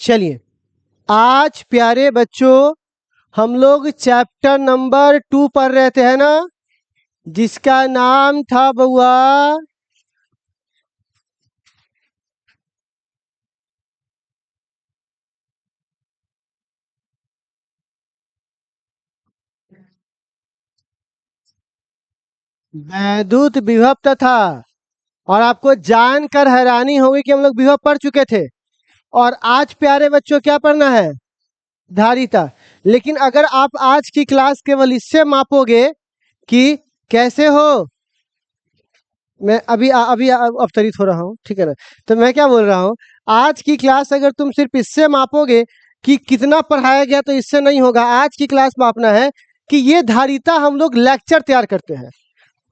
चलिए, आज प्यारे बच्चों हम लोग चैप्टर नंबर 2 पढ़ रहे थे, है ना, जिसका नाम था बउआ वैद्युत विभव तथा। और आपको जानकर हैरानी होगी कि हम लोग विभव पढ़ चुके थे और आज प्यारे बच्चों क्या पढ़ना है, धारिता। लेकिन अगर आप आज की क्लास केवल इससे मापोगे कि कैसे हो, मैं अभी अवतरित हो रहा हूँ, ठीक है ना। तो मैं क्या बोल रहा हूँ, आज की क्लास अगर तुम सिर्फ इससे मापोगे कि कितना पढ़ाया गया तो इससे नहीं होगा। आज की क्लास मापना है कि ये धारिता हम लोग लेक्चर तैयार करते हैं,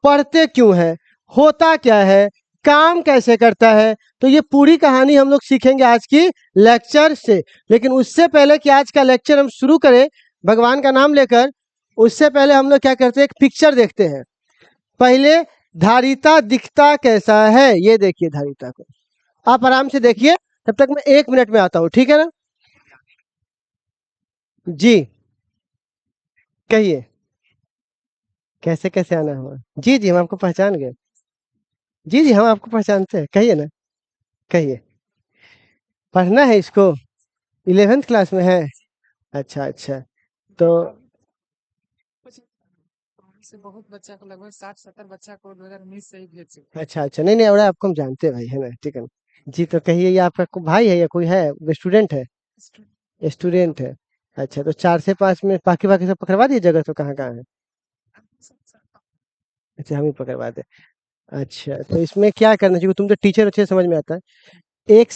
पढ़ते क्यों है, होता क्या है, काम कैसे करता है। तो ये पूरी कहानी हम लोग सीखेंगे आज की लेक्चर से। लेकिन उससे पहले कि आज का लेक्चर हम शुरू करें भगवान का नाम लेकर, उससे पहले हम लोग क्या करते हैं, एक पिक्चर देखते हैं। पहले धारिता दिखता कैसा है, ये देखिए धारिता को, आप आराम से देखिए, तब तक मैं 1 मिनट में आता हूँ, ठीक है ना। जी कहिए, कैसे कैसे आना हुआ। जी जी हम आपको पहचान गए, जी जी हम आपको पहचानते हैं, कहिए ना, कहिए। पढ़ना है इसको, 11th क्लास में है। अच्छा अच्छा, तो से बहुत बच्चा को लगभग 60-70 बच्चा को 2019 से ही भेज चुके। अच्छा अच्छा, नहीं नहीं, और आपको हम जानते हैं भाई, है ना, ठीक है ना। जी तो कहिए, ये आपका भाई है या कोई है, स्टूडेंट है, स्टूडेंट है। अच्छा, तो 4 से 5 में बाकी बाकी सब पकड़वा दिए, जगह तो कहाँ कहाँ है। अच्छा, हम ही पकड़वा दे। अच्छा, तो इसमें क्या करना चाहिए, तुम तो टीचर, अच्छे से समझ में आता है। एक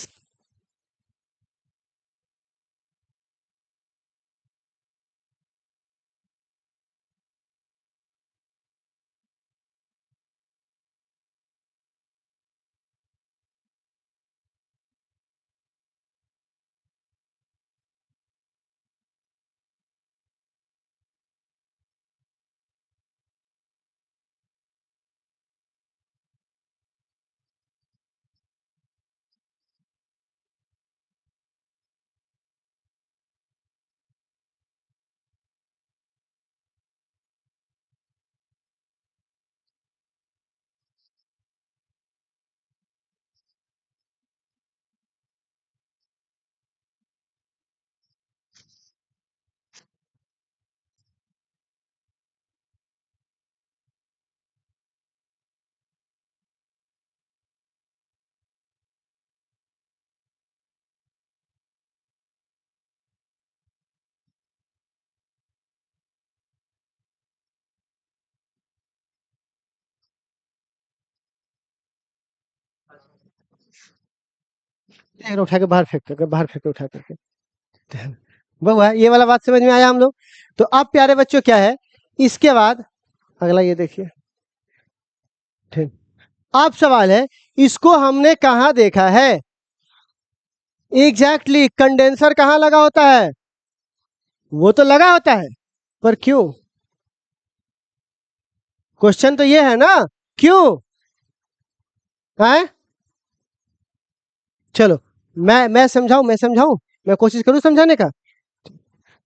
उठा के बाहर फेंक करके, बाहर फेंक उठा करके। बहुआ, ये वाला बात समझ में आया हम लोग। तो अब प्यारे बच्चों क्या है, इसके बाद अगला ये देखिए, ठीक। अब सवाल है, इसको हमने कहाँ देखा है, एग्जैक्टली कंडेंसर कहाँ लगा होता है, वो तो लगा होता है, पर क्यों, क्वेश्चन तो ये है ना, क्यों है। चलो, मैं समझाऊं, मैं कोशिश करूं समझाने का।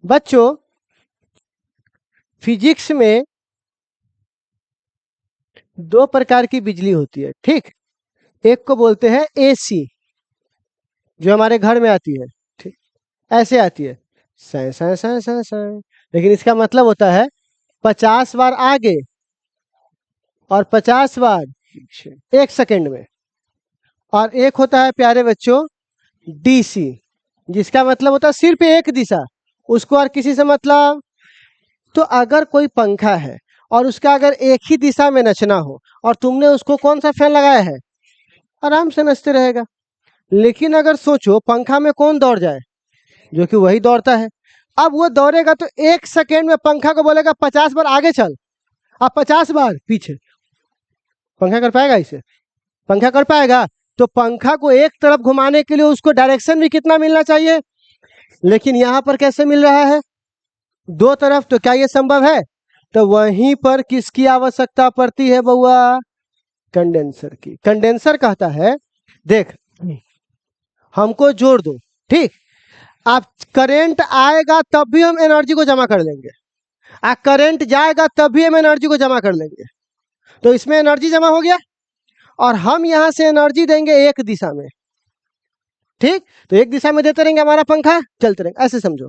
बच्चों, फिजिक्स में 2 प्रकार की बिजली होती है, ठीक। एक को बोलते हैं एसी, जो हमारे घर में आती है, ठीक, ऐसे आती है, साए साए साए साए साए। लेकिन इसका मतलब होता है 50 बार आगे और 50 बार पीछे 1 सेकंड में। और एक होता है प्यारे बच्चों डीसी, जिसका मतलब होता है सिर्फ एक दिशा, उसको और किसी से मतलब। तो अगर कोई पंखा है और उसका अगर एक ही दिशा में नचना हो और तुमने उसको कौन सा फैन लगाया है, आराम से नचते रहेगा। लेकिन अगर सोचो पंखा में कौन दौड़ जाए, जो कि वही दौड़ता है। अब वो दौड़ेगा तो 1 सेकेंड में पंखा को बोलेगा 50 बार आगे चल, अब 50 बार पीछे। पंखा कर पाएगा इसे, पंखा कर पाएगा। तो पंखा को एक तरफ घुमाने के लिए उसको डायरेक्शन भी कितना मिलना चाहिए, लेकिन यहाँ पर कैसे मिल रहा है, 2 तरफ। तो क्या ये संभव है, तो वहीं पर किसकी आवश्यकता पड़ती है बउआ, कंडेंसर की। कंडेंसर कहता है देख हमको जोड़ दो, ठीक, आप करंट आएगा तब भी हम एनर्जी को जमा कर लेंगे, करंट जाएगा तब भी हम एनर्जी को जमा कर लेंगे। तो इसमें एनर्जी जमा हो गया और हम यहां से एनर्जी देंगे एक दिशा में, ठीक। तो एक दिशा में देते रहेंगे, हमारा पंखा चलते रहेंगे। ऐसे समझो,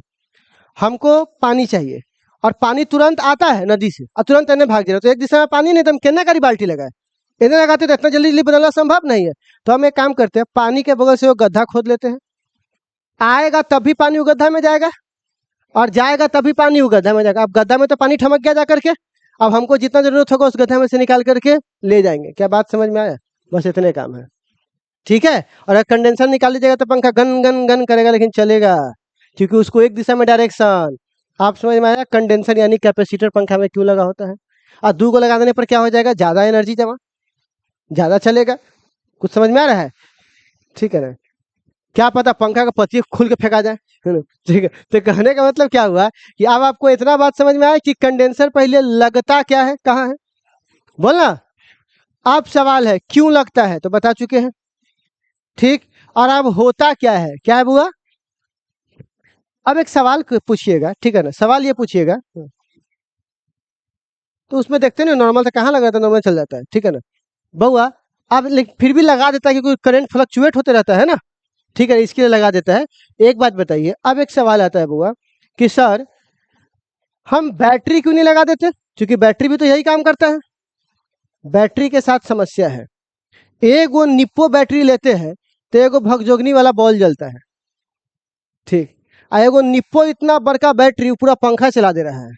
हमको पानी चाहिए और पानी तुरंत आता है नदी से और तुरंत इन्हें भाग जाए, तो एक दिशा में पानी नहीं तो हम कितने कारी बाल्टी लगाए, इन्हें लगाते तो इतना जल्दी जल्दी बदलना संभव नहीं है। तो हम एक काम करते हैं, पानी के बगल से वो गड्ढा खोद लेते हैं, आएगा तब भी पानी उस गड्ढा में जाएगा और जाएगा तभी पानी उस गड्ढा में जाएगा। अब गड्ढा में तो पानी ठमक गया जा करके, अब हमको जितना जरूरत होगा उस गड्ढा में से निकाल करके ले जाएंगे। क्या बात समझ में आया? बस इतने काम है, ठीक है। और अगर कंडेंसर निकाल लीजिएगा तो पंखा गन गन गन करेगा लेकिन चलेगा, क्योंकि उसको एक दिशा में डायरेक्शन। आप समझ में आया? कंडेंसर यानी कैपेसिटर पंखा में क्यों लगा होता है। और दो को लगा देने पर क्या हो जाएगा? ज्यादा एनर्जी जमा, ज्यादा चलेगा। कुछ समझ में आ रहा है? ठीक है ना? क्या पता पंखा का पत्ती खुल के फेंका जाए, है ना? ठीक है। तो कहने का मतलब क्या हुआ कि अब आपको इतना बात समझ में आया कि कंडेंसर पहले लगता क्या है, कहाँ है, बोलना। अब सवाल है क्यों लगता है, तो बता चुके हैं, ठीक। और अब होता क्या है, क्या है बुआ? अब एक सवाल पूछिएगा, ठीक है ना? सवाल ये पूछिएगा, तो उसमें देखते हैं ना नॉर्मल से कहाँ लगा रहता है, नॉर्मल चल जाता है, ठीक है ना बउआ। अब फिर भी लगा देता है क्योंकि करंट फ्लक्चुएट होते रहता है ना, ठीक है, इसके लिए लगा देता है। एक बात बताइए, अब एक सवाल आता है बुआ कि सर हम बैटरी क्यों नहीं लगा देते, क्योंकि बैटरी भी तो यही काम करता है। बैटरी के साथ समस्या है, एगो निप्पो बैटरी लेते हैं तो एगो भगजोगनी वाला बॉल जलता है, ठीक। एगो निप्पो इतना बड़का बैटरी पूरा पंखा चला दे रहा है,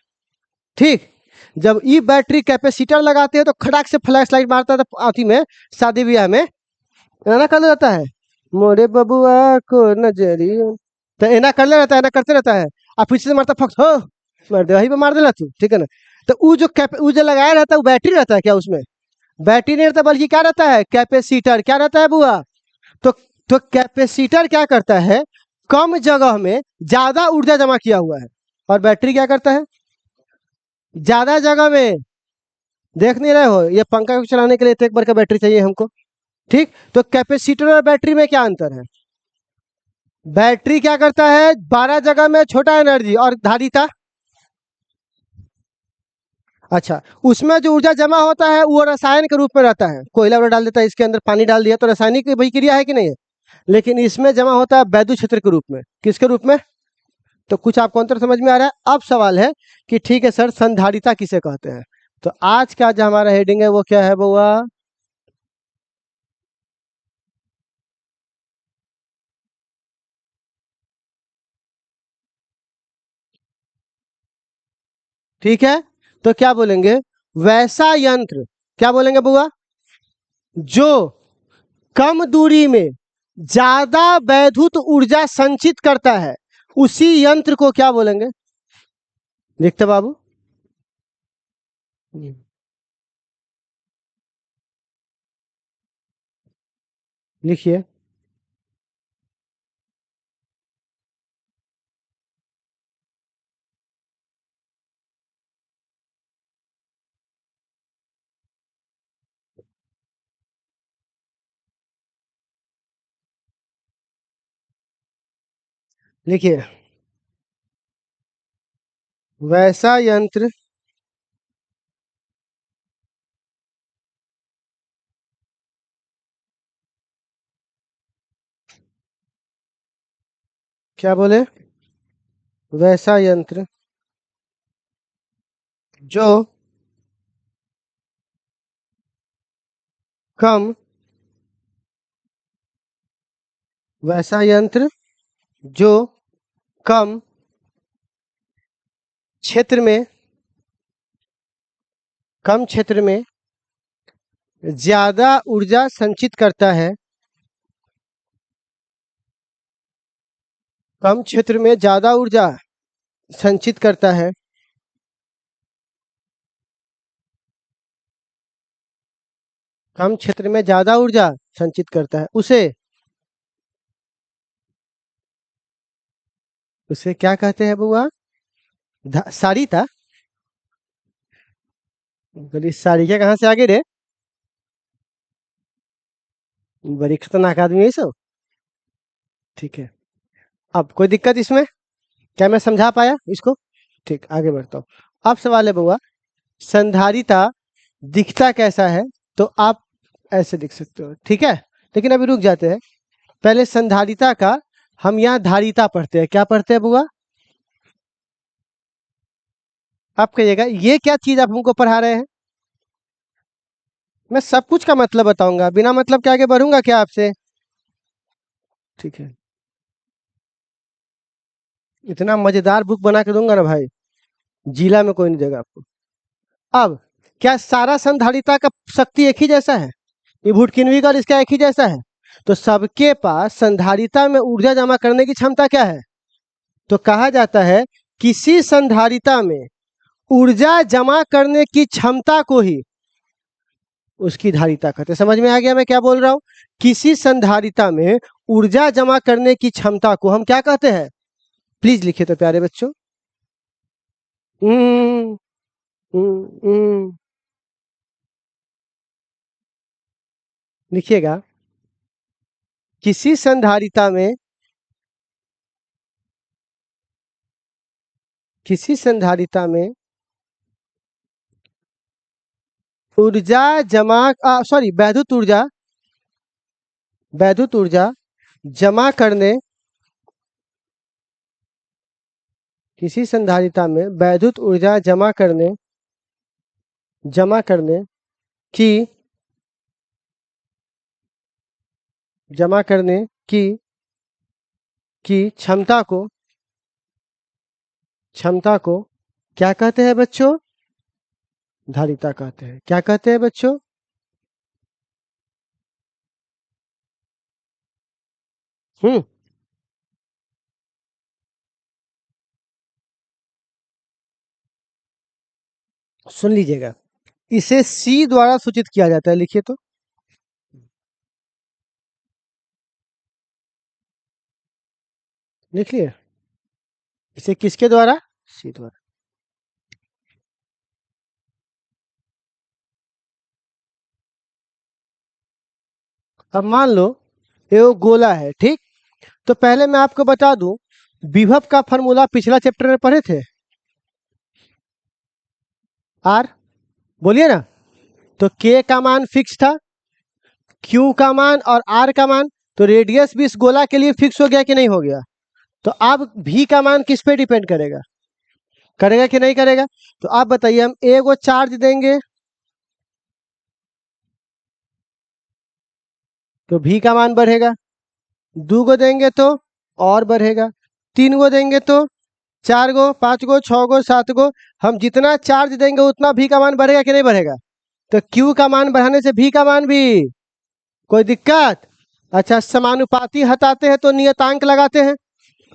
ठीक। जब ई बैटरी कैपेसिटर लगाते हैं तो खड़ाक से फ्लैश लाइट मारता है, तो आती में शादी ब्याह में ना कर जाता है, मोरे बबुआ को नजरी, तो एना कर ले रहता है, एना करते रहता है। और पीछे से मारता फक्स हो, मार दे वही पे मार देला तू, ठीक है ना। तो वो जो लगाया रहता है वो बैटरी रहता है क्या? उसमें बैटरी नहीं रहता बल्कि क्या रहता है? कैपेसिटर। क्या रहता है बुआ? तो तो कैपेसिटर क्या करता है? कम जगह में ज्यादा ऊर्जा जमा किया हुआ है। और बैटरी क्या करता है? ज्यादा जगह में, देख नहीं रहे हो, ये पंखा को चलाने के लिए तो एक बार का बैटरी चाहिए हमको, ठीक। तो कैपेसिटर और बैटरी में क्या अंतर है? बैटरी क्या करता है? 12 जगह में छोटा एनर्जी और धारिता। अच्छा, उसमें जो ऊर्जा जमा होता है वो रसायन के रूप में रहता है, कोयला वगैरह डाल देता है इसके अंदर, पानी डाल दिया तो रासायनिक वही क्रिया है कि नहीं है। लेकिन इसमें जमा होता है वैद्युत क्षेत्र के रूप में। किसके रूप में? तो कुछ आपको अंतर समझ में आ रहा है? अब सवाल है कि ठीक है सर, संधारिता किसे कहते हैं। तो आज का जो हमारा हेडिंग है वो क्या है बउआ? ठीक है, तो क्या बोलेंगे? वैसा यंत्र, क्या बोलेंगे बुआ? जो कम दूरी में ज्यादा वैद्युत ऊर्जा संचित करता है, उसी यंत्र को क्या बोलेंगे? लिखते बाबू। लिखिए। लिखिए, वैसा यंत्र क्या बोले? वैसा यंत्र जो कम, वैसा यंत्र जो कम क्षेत्र में, कम क्षेत्र में ज्यादा ऊर्जा संचित करता है, कम क्षेत्र में ज्यादा ऊर्जा संचित करता है, कम क्षेत्र में ज्यादा ऊर्जा संचित करता है, उसे उसे क्या कहते हैं बुआ? सारिता। बोली सारिका कहाँ से आ गई रे? बड़ी खतरनाक आदमी है ये सब, ठीक है। अब कोई दिक्कत इसमें? क्या मैं समझा पाया इसको? ठीक, आगे बढ़ता हूँ। अब सवाल है बउआ, संधारिता दिखता कैसा है? तो आप ऐसे दिख सकते हो, ठीक है। लेकिन अभी रुक जाते हैं, पहले संधारिता का हम यहाँ धारिता पढ़ते हैं। क्या पढ़ते हैं बुआ? आप कहिएगा ये क्या चीज आप हमको पढ़ा रहे हैं? मैं सब कुछ का मतलब बताऊंगा, बिना मतलब के आगे बढ़ूंगा क्या आपसे? ठीक है, इतना मजेदार बुक बना के दूंगा ना भाई, जिला में कोई नहीं देगा आपको। अब क्या सारा संधारिता का शक्ति एक ही जैसा है? ये भुटकिनवी का और इसका एक ही जैसा है? तो सबके पास संधारिता में ऊर्जा जमा करने की क्षमता क्या है? तो कहा जाता है किसी संधारिता में ऊर्जा जमा करने की क्षमता को ही उसकी धारिता कहते हैं। समझ में आ गया मैं क्या बोल रहा हूं? किसी संधारिता में ऊर्जा जमा करने की क्षमता को हम क्या कहते हैं? प्लीज लिखिए तो प्यारे बच्चों। हम्म, हम्म, लिखिएगा। किसी संधारिता में, किसी संधारिता में ऊर्जा जमा, सॉरी, वैद्युत ऊर्जा, वैद्युत ऊर्जा जमा करने, किसी संधारिता में वैद्युत ऊर्जा जमा करने की, जमा करने की क्षमता को क्या कहते हैं बच्चों? धारिता कहते हैं। क्या कहते हैं बच्चों? हम्म, सुन लीजिएगा, इसे सी द्वारा सूचित किया जाता है। लिखिए तो। लिखिए, इसे किसके द्वारा? सी द्वारा। अब मान लो ये वो गोला है, ठीक। तो पहले मैं आपको बता दूं, विभव का फॉर्मूला पिछला चैप्टर में पढ़े थे। आर, बोलिए ना। तो के का मान फिक्स था, क्यू का मान और आर का मान। तो रेडियस भी इस गोला के लिए फिक्स हो गया कि नहीं हो गया? तो अब भी का मान किस पे डिपेंड करेगा? करेगा कि नहीं करेगा? तो आप बताइए, हम ए को चार्ज देंगे तो भी का मान बढ़ेगा, दो को देंगे तो और बढ़ेगा, तीन को देंगे तो, चार गो, पांच गो, छह गो, सात गो, हम जितना चार्ज देंगे उतना भी का मान बढ़ेगा कि नहीं बढ़ेगा? तो क्यू का मान बढ़ाने से भी का मान भी, कोई दिक्कत? अच्छा, समानुपाती हटाते हैं तो नियतांक लगाते हैं।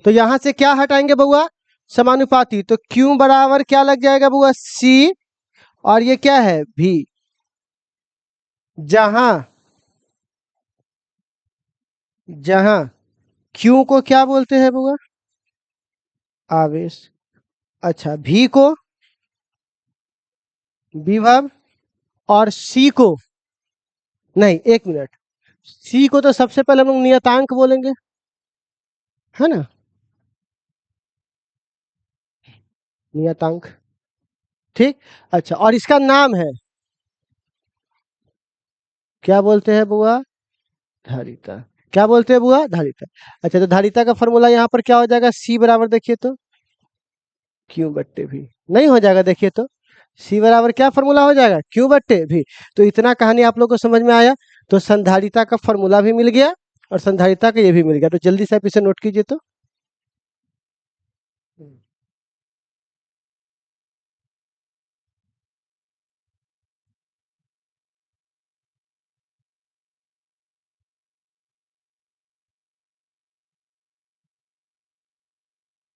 तो यहां से क्या हटाएंगे बउआ? समानुपाती। तो क्यू बराबर क्या लग जाएगा बउआ? सी। और ये क्या है? भी। जहां जहां क्यू को क्या बोलते हैं बउआ? आवेश। अच्छा, भी को विभव, और सी को, नहीं, एक मिनट, सी को तो सबसे पहले हम लोग नियतांक बोलेंगे, है ना? नियतांक, ठीक। अच्छा, और इसका नाम है, क्या बोलते हैं बुआ? धारिता। क्या बोलते हैं बुआ? धारिता। अच्छा, तो धारिता का फॉर्मूला यहाँ पर क्या हो जाएगा? सी बराबर, देखिए तो, क्यू बट्टे भी। नहीं हो जाएगा, देखिए तो, सी बराबर क्या फॉर्मूला हो जाएगा? क्यू बट्टे भी। तो इतना कहानी आप लोग को समझ में आया। तो संधारिता का फॉर्मूला भी मिल गया और संधारिता का ये भी मिल गया। तो जल्दी से आप इसे नोट कीजिए तो।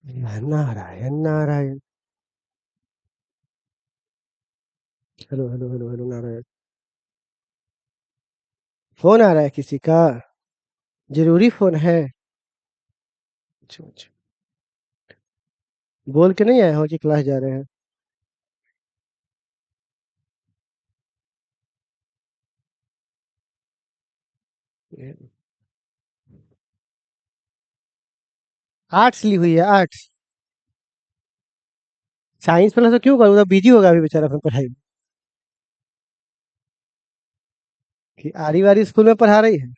Narayan Narayan. Hello hello hello hello Narayan. Phone आ रहा है किसी का? जरूरी फोन है? अच्छा अच्छा। बोल के नहीं आए हो कि क्लास जा रहे हैं? ये आर्ट्स ली हुई है, आर्ट्स। साइंस प्लस तो क्यों करूँगा, बिजी होगा अभी बेचारा अपनी पढ़ाई में। कि आरी वारी स्कूल में पढ़ा रही है।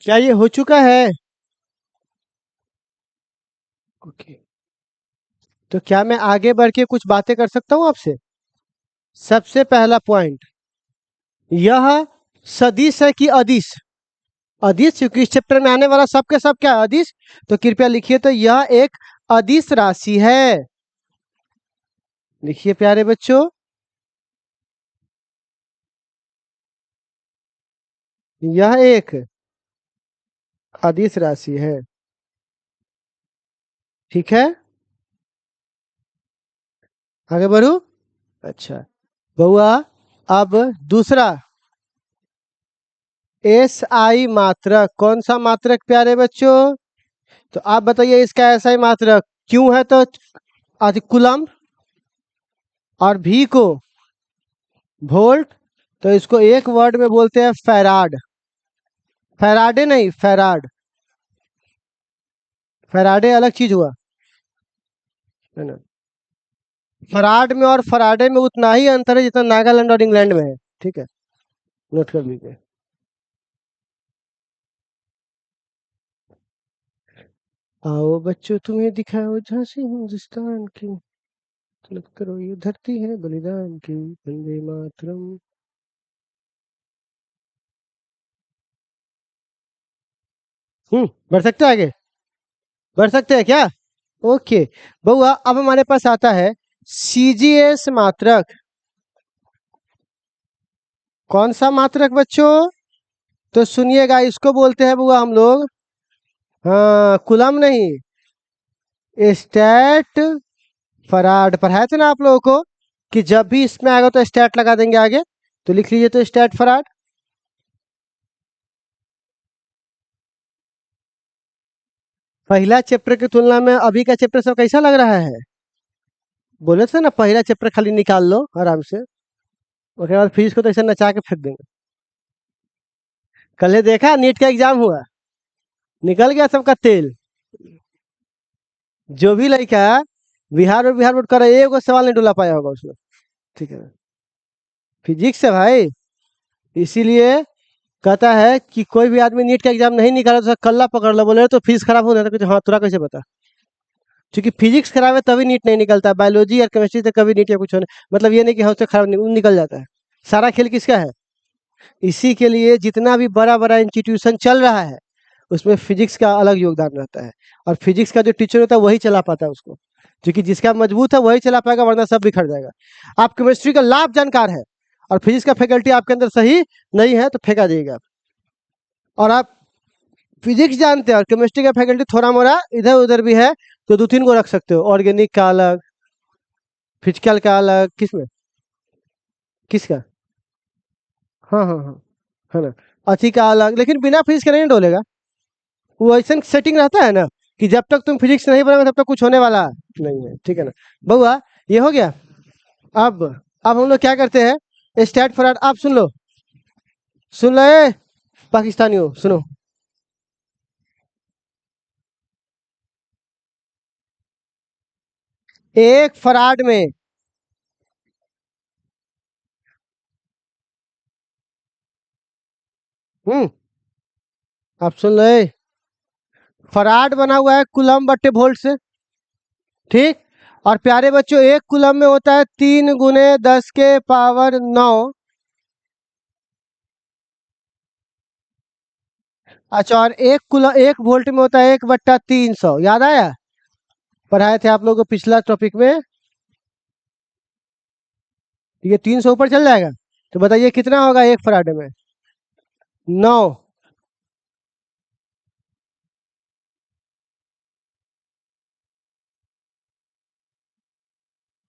क्या ये हो चुका है? ओके। तो क्या मैं आगे बढ़ के कुछ बातें कर सकता हूँ आपसे? सबसे पहला पॉइंट, यह सदिश है कि अदिश? अदिश, क्योंकि इस चैप्टर में आने वाला सब के सब क्या है? अदिश। तो कृपया लिखिए, तो यह एक अदिश राशि है। लिखिए प्यारे बच्चों, यह एक अदिश राशि है। ठीक है, आगे बढ़ू। अच्छा बउआ, अब दूसरा, एस आई मात्रक। कौन सा मात्रक प्यारे बच्चों? तो आप बताइए इसका एस आई मात्रक क्यों है? तो अधिकुलम, और भी को वोल्ट। तो इसको एक वर्ड में बोलते हैं फैराड। फैराडे नहीं, फैराड। फैराडे अलग चीज हुआ, है ना। फराड में और फराडे में उतना ही अंतर है जितना नागालैंड और इंग्लैंड में है। ठीक है, नोट कर लीजिए। आओ बच्चों तुम्हें दिखाओ झांसी हिंदुस्तान की, तलब करो ये धरती है बलिदान की, वंदे मातरम। बढ़ सकते हैं आगे? बढ़ सकते हैं क्या? ओके बउआ, अब हमारे पास आता है सीजीएस मात्रक। कौन सा मात्रक बच्चों? तो सुनिएगा, इसको बोलते हैं बुआ हम लोग, हाँ कुलम नहीं, स्टैट फराड। पढ़ाए थे ना आप लोगों को कि जब भी इसमें आएगा तो स्टैट लगा देंगे आगे। तो लिख लीजिए, तो स्टैट फराड। पहला चैप्टर की तुलना में अभी का चैप्टर सब कैसा लग रहा है? बोले थे ना पहला चैप्टर खाली निकाल लो आराम से, उसके बाद फिजिक्स को तो ऐसे नचा के फेंक देंगे। कल देखा नीट का एग्जाम हुआ, निकल गया सबका तेल। जो भी लड़का बिहार बोर्ड कर रहा है, एक सवाल नहीं डुला पाया होगा उसमें। ठीक है, फिजिक्स है भाई। इसीलिए कहता है कि कोई भी आदमी नीट का एग्जाम नहीं निकाला तो कल्ला पकड़ लो। बोले तो फीस खराब हो जाता है। हाँ तुरा कैसे पता? क्योंकि फिजिक्स खराब है तभी नीट नहीं निकलता, बायोलॉजी और केमिस्ट्री से कभी नीट या कुछ होने मतलब ये नहीं कि हमसे खराब निकल जाता है। सारा खेल किसका है? इसी के लिए जितना भी बड़ा बड़ा इंस्टीट्यूशन चल रहा है उसमें फिजिक्स का अलग योगदान रहता है। और फिजिक्स का जो टीचर होता है वही चला पाता है उसको, क्योंकि जिसका मजबूत है वही चला पाएगा, वरना सब बिखर जाएगा। आप केमिस्ट्री का लाभ जानकार है और फिजिक्स का फैकल्टी आपके अंदर सही नहीं है तो फेंका जाएगा। और आप फिजिक्स जानते हैं और केमिस्ट्री का फैकल्टी थोड़ा मोड़ा इधर उधर भी है, तो दो तीन को रख सकते हो। ऑर्गेनिक का अलग, फिजिकल का अलग, किसमें किसका? हाँ हाँ हाँ, है ना। अथी का अलग, लेकिन बिना फिजिक्स के नहीं डोलेगा। वो ऐसा सेटिंग रहता है ना कि जब तक तुम फिजिक्स नहीं पढ़ोगे तब तक कुछ होने वाला नहीं है। ठीक है ना बउआ, ये हो गया। अब अब हम लोग क्या करते हैं, स्टैट फॉरवर्ड। आप सुन लो, सुन लो ए पाकिस्तानियों, सुनो। एक फराड में, हम्म आप सुन लो ए, फराड बना हुआ है कुलम बट्टे वोल्ट से। ठीक। और प्यारे बच्चों, एक कुलम में होता है 3 × 10⁻⁹। अच्छा, और एक वोल्ट में होता है 1/300। याद आया? पढ़ाए थे आप लोगों को पिछला टॉपिक में। ये 300 ऊपर चल जाएगा तो बताइए कितना होगा एक फराड में? 9।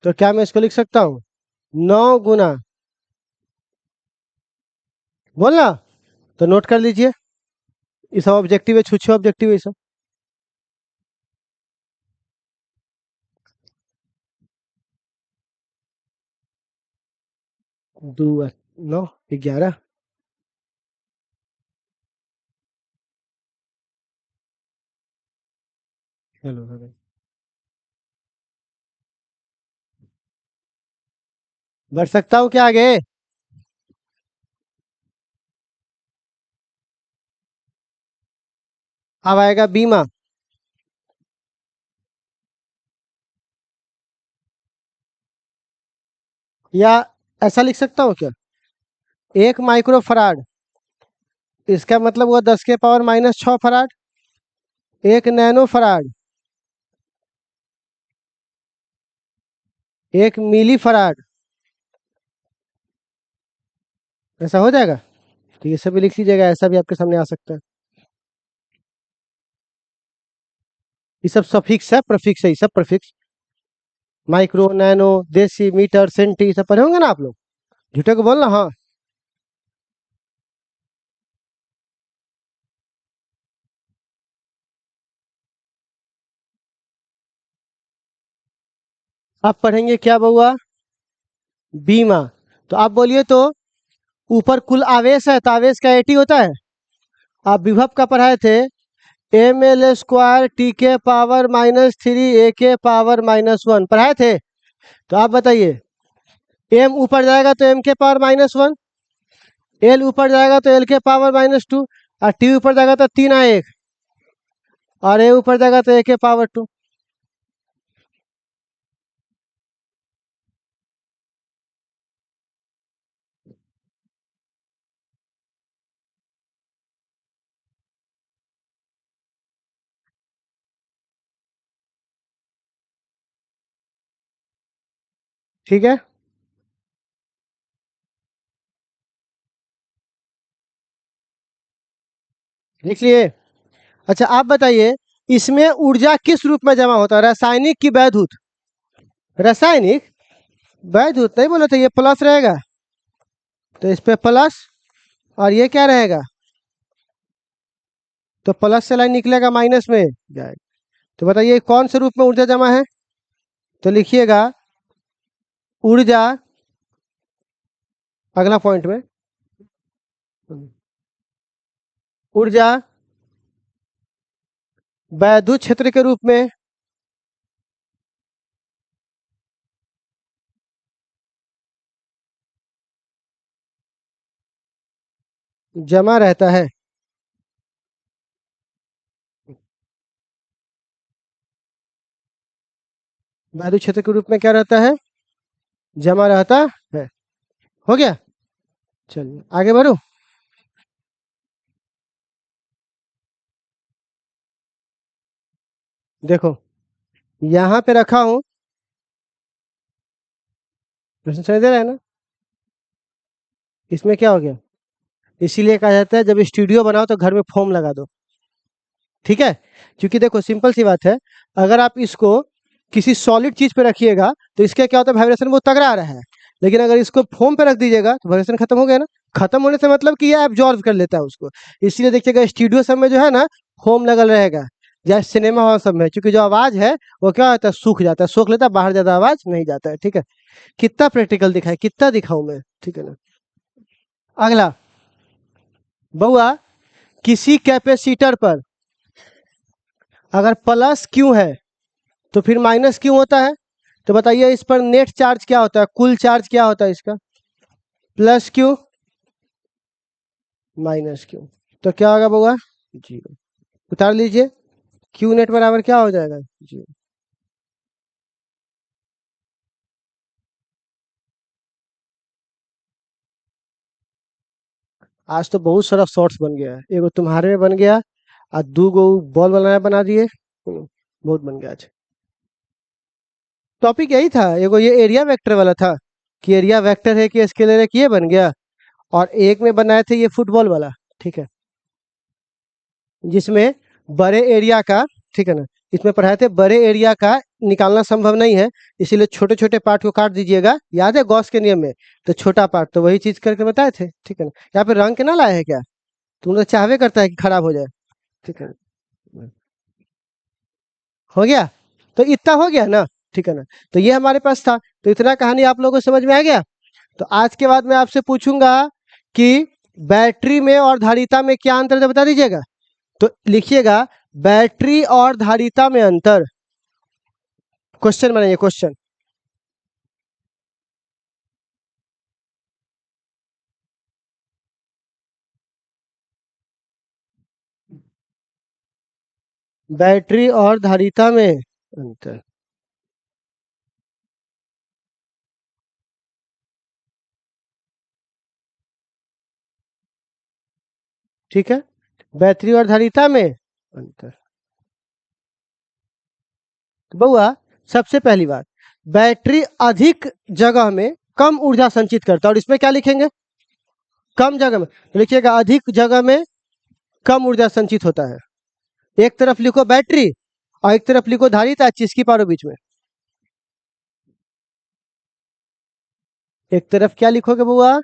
तो क्या मैं इसको लिख सकता हूँ? 9 गुना, बोलना, तो नोट कर लीजिए। ये सब ऑब्जेक्टिव है, छुच्छे ऑब्जेक्टिव है ये सब। दो 9 11। Hello hello. बढ़ सकता हूँ क्या आगे? अब आएगा बीमा। या ऐसा लिख सकता हूँ क्या? 1 माइक्रो फराड, इसका मतलब हुआ 10 के पावर -6 फराड। 1 नैनो फराड, 1 मिली फराड। ऐसा हो जाएगा? तो ये सब भी लिख लीजिएगा, ऐसा भी आपके सामने आ सकता है। ये सब सफिक्स है, प्रफिक्स है, ये सब प्रफिक्स। माइक्रो, नैनो, देसी, मीटर, सेंटी, सब पढ़े होंगे ना आप लोग। झूठे को बोलना। हाँ, आप पढ़ेंगे क्या बउआ? बीमा। तो आप बोलिए तो, ऊपर कुल आवेश है तो आवेश का एटी होता है। आप विभव का पढ़ाए थे, ml² T⁻³ A⁻³ पढ़ाए थे। तो आप बताइए, m ऊपर जाएगा तो m⁻⁻1, l ऊपर जाएगा तो l⁻⁻2, और t ऊपर जाएगा तो 3 और a ऊपर जाएगा तो a⁻²। ठीक है, लिख लिए। अच्छा आप बताइए, इसमें ऊर्जा किस रूप में जमा होता है, रासायनिक की वैद्युत? रासायनिक। वैद्युत नहीं बोले थे, ये प्लस रहेगा, तो इस पे प्लस, और ये क्या रहेगा? तो प्लस से लाइन निकलेगा माइनस में जाएगा। तो बताइए कौन से रूप में ऊर्जा जमा है? तो लिखिएगा, ऊर्जा, अगला पॉइंट में, ऊर्जा वैद्युत क्षेत्र के रूप में जमा रहता है। वैद्युत क्षेत्र के रूप में क्या रहता है? जमा रहता है। हो गया? चलिए आगे बढ़ो। देखो यहाँ पे रखा हूं, प्रश्न समझ दे रहा है ना? इसमें क्या हो गया? इसीलिए कहा जाता है जब स्टूडियो बनाओ तो घर में फोम लगा दो। ठीक है, क्योंकि देखो सिंपल सी बात है, अगर आप इसको किसी सॉलिड चीज पे रखिएगा तो इसका क्या होता है, वाइब्रेशन वो तगड़ा आ रहा है। लेकिन अगर इसको फोम पे रख दीजिएगा तो वाइब्रेशन खत्म हो गया ना। खत्म होने से मतलब कि ये एब्जॉर्ब कर लेता है उसको। इसलिए देखिएगा स्टूडियो सब में जो है ना, फोम लगल रहेगा, या सिनेमा हॉल सब में, क्योंकि जो आवाज है वो क्या होता है, सूख जाता है, सोख लेता है, बाहर ज्यादा आवाज नहीं जाता है। ठीक है, कितना प्रैक्टिकल दिखाए, कितना दिखाऊं मैं, ठीक है ना। अगला, बउआ, किसी कैपेसिटर पर अगर प्लस क्यू है तो फिर माइनस क्यू होता है। तो बताइए इस पर नेट चार्ज क्या होता है, कुल चार्ज क्या होता है इसका? Plus Q minus Q. तो क्या होगा बउआ? जीरो। उतार लीजिए, क्यू नेट बराबर क्या हो जाएगा? जीरो। आज तो बहुत सारा शॉर्ट्स बन गया है, एगो तुम्हारे में बन गया, और दो गो बॉल बनाया बना दिए। बहुत बन गया आज। टॉपिक यही था, एगो ये एरिया वेक्टर वाला था, कि एरिया वेक्टर है कि स्केलर है, कि ये बन गया। और एक में बनाए थे ये फुटबॉल वाला। ठीक है, जिसमें बड़े एरिया का, ठीक है ना, इसमें पढ़ाए थे बड़े एरिया का निकालना संभव नहीं है, इसीलिए छोटे छोटे पार्ट को काट दीजिएगा। याद है गॉस के नियम में? तो छोटा पार्ट, तो वही चीज करके बताए थे। ठीक है ना, यहाँ पे रंग के ना लाए हैं क्या? तुम तो चाहवे करता है कि खराब हो जाए। ठीक है, हो गया। तो इतना हो गया ना, ठीक है ना। तो ये हमारे पास था, तो इतना कहानी आप लोगों को समझ में आ गया। तो आज के बाद मैं आपसे पूछूंगा कि बैटरी में और धारिता में क्या अंतर है, बता दीजिएगा। तो लिखिएगा बैटरी और धारिता में अंतर, क्वेश्चन बनाइए क्वेश्चन। बैटरी और धारिता में अंतर, ठीक है, बैटरी और धारिता में अंतर। तो बउआ सबसे पहली बात, बैटरी अधिक जगह में कम ऊर्जा संचित करता है, और इसमें क्या लिखेंगे, कम जगह में। तो लिखिएगा अधिक जगह में कम ऊर्जा संचित होता है। एक तरफ लिखो बैटरी और एक तरफ लिखो धारिता, जिसकी पारो बीच में। एक तरफ क्या लिखोगे बुआ,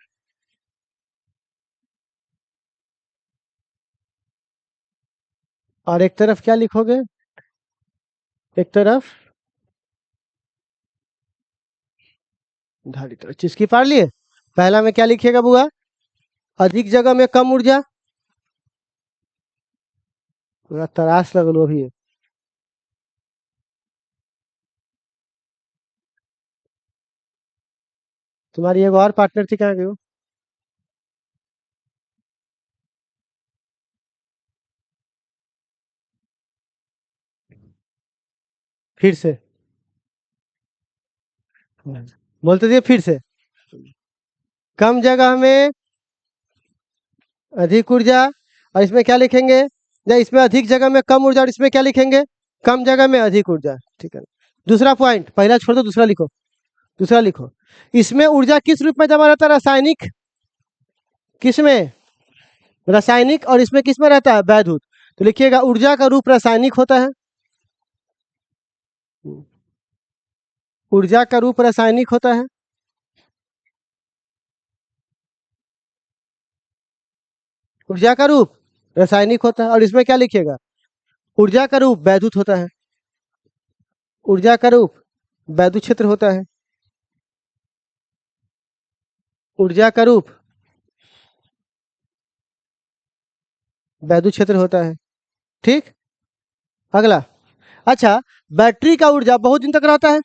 और एक तरफ क्या लिखोगे, एक तरफ धारिता, जिसकी पार लिए। पहला में क्या लिखिएगा बुआ, अधिक जगह में कम ऊर्जा, पूरा तराश लगलो अभी। तुम्हारी एक और पार्टनर थी, कहाँ गई वो? फिर से बोलते थे, फिर से। कम जगह में अधिक ऊर्जा, और इसमें क्या लिखेंगे, या इसमें अधिक जगह में कम ऊर्जा, और इसमें क्या लिखेंगे, कम जगह में अधिक ऊर्जा, ठीक है। दूसरा पॉइंट, पहला छोड़ दो, दूसरा लिखो, दूसरा लिखो। इसमें ऊर्जा किस रूप में जमा रहता है, रासायनिक, किसमें, रासायनिक, और इसमें किसमें रहता है, वैद्युत। तो लिखिएगा ऊर्जा का रूप रासायनिक होता है, ऊर्जा का रूप रासायनिक होता है। ऊर्जा का रूप रासायनिक होता है, और इसमें क्या लिखिएगा, ऊर्जा का रूप वैद्युत होता है, ऊर्जा का रूप वैद्युत क्षेत्र होता है, ऊर्जा का रूप वैद्युत क्षेत्र होता है, ठीक। अगला, अच्छा, बैटरी का ऊर्जा बहुत दिन तक रहता है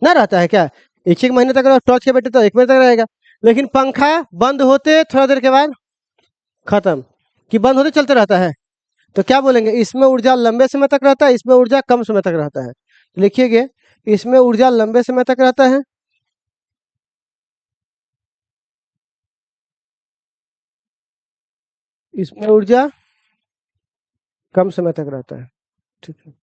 ना, रहता है क्या, एक एक महीने तक टॉर्च के बैटरी तो एक महीने तक रहेगा, लेकिन पंखा बंद होते थोड़ा देर के बाद खत्म, कि बंद होते चलते रहता है। तो क्या बोलेंगे, इसमें ऊर्जा लंबे समय तक रहता है, इसमें ऊर्जा कम समय तक रहता है। लिखिएगा इसमें ऊर्जा लंबे समय तक रहता है, इसमें ऊर्जा कम समय तक रहता है, ठीक है।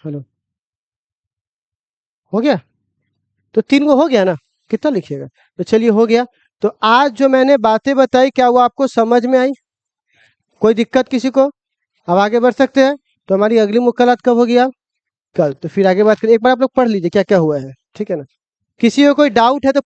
हेलो, हो गया। तो 3 गो हो गया ना, कितना लिखिएगा, तो चलिए हो गया। तो आज जो मैंने बातें बताई, क्या वो आपको समझ में आई, कोई दिक्कत किसी को, अब आगे बढ़ सकते हैं। तो हमारी अगली मुलाकात कब होगी, आप कल, तो फिर आगे बात करें। एक बार आप लोग पढ़ लीजिए क्या क्या हुआ है, ठीक है ना। किसी को कोई डाउट है तो